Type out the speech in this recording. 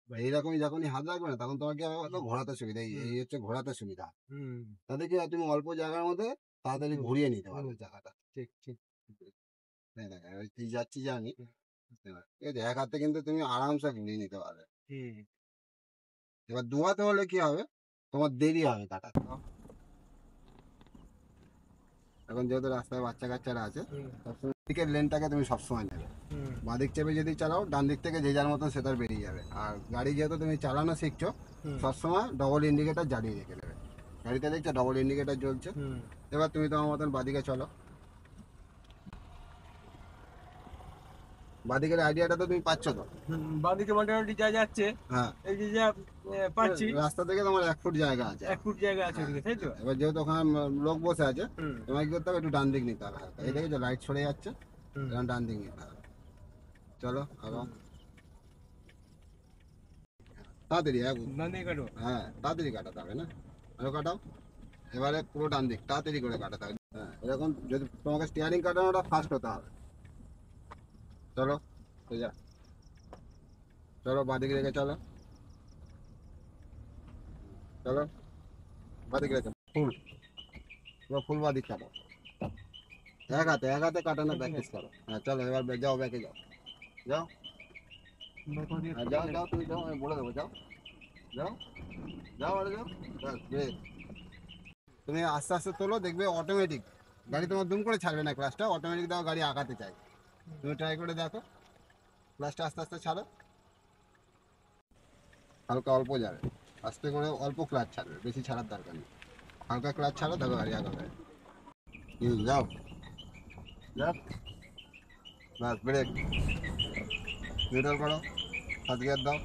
এইরকমই যখনই হাত রাখবে না তখন তোমাকে ঘোরাতে সুবিধা, এই হচ্ছে ঘোরাতে সুবিধা। তাতে কি হয়, তুমি অল্প জায়গার মধ্যে তাড়াতাড়ি ঘুরিয়ে নিতে পারবে জায়গাটা। ঠিক ঠিক। তুই যাচ্ছি জানি, ঠিক আছে, এক হাতে কিন্তু তুমি আরামসে ঘুরিয়ে নিতে পারবে। এবার দু হাতে হলে কি হবে, তোমার দেরি হবে কাটাতে। এখন যেহেতু রাস্তায় বাচ্চা কাচ্চারা আছে, সবসময় দিকের লেনটাকে তুমি সবসময় নেবে। বাঁদিক চেপে যদি চালাও, ডান দিক থেকে যে যার মতন সে তার বেরিয়ে যাবে। আর গাড়ি যেহেতু তুমি চালানো শিখছো, সবসময় ডবল ইন্ডিকেটার জ্বালিয়ে রেখে দেবে। গাড়িতে দেখছো ডবল ইন্ডিকেটার জ্বলছে। এবার তুমি তোমার মতন বাঁদিকে চলো। বাঁদিকের আইডিয়াটা তো তুমি পাচ্ছ তো? বাঁদিকে মোটামুটি যা যাচ্ছে, হ্যাঁ, এই যে যা পাচ্ছি, রাস্তা থেকে তোমার 1 ফুট জায়গা আছে। 1 ফুট জায়গা আছে ওদিকে, তাই তো? এবার যেহেতু ওখানে লোক বসে আছে, তোমাকে কি করতে হবে, একটু ডান দিক নিতে হবে। এই দেখে যে লাইট সরে যাচ্ছে, এরকম ডান দিক নিতে হবে। চলো আবার তাড়াতাড়ি, হ্যাঁ তাড়াতাড়ি কাটাতে হবে না, আরো কাটাও। এবারে পুরো ডান দিক তাড়াতাড়ি করে কাটাতে হবে। হ্যাঁ, এরকম যদি তোমাকে স্টিয়ারিং কাটানোটা ফাস্ট হতে হবে। চলো সোজা, চলো বাঁদিকে রেখে চলো, চলো বাঁদিকে রেখে ফুল, এবার ফুল বাঁদিক কাটো। এক হাতে কাটানো প্র্যাকটিস করো। হ্যাঁ চলো এবার যাও, ব্যাকে যাও, যাও, হ্যাঁ, যাও যাও, তুমি যাও, আমি বলে দেবো, যাও যাও যাও, আরে যাও, ব্যাস ব্রেক। তুমি আস্তে আস্তে তোলো, দেখবে অটোমেটিক গাড়ি তোমার দুম করে ছাড়বে না ক্লাসটা, অটোমেটিক দাও গাড়ি আগাতে চাই। তুমি ট্রাই করে দেখো, ক্লাসটা আস্তে আস্তে ছাড়ো, হালকা অল্প যাবে, আস্তে করে অল্প ক্লাচ ছাড়বে, বেশি ছাড়ার দরকার নেই। হালকা ক্লাচ ছাড়ো, দেখো গাড়ি আগাবে। যাও যাও, ব্যাস ব্রেক, নিউট্রাল করো, ফার্স্ট গিয়ার দাও।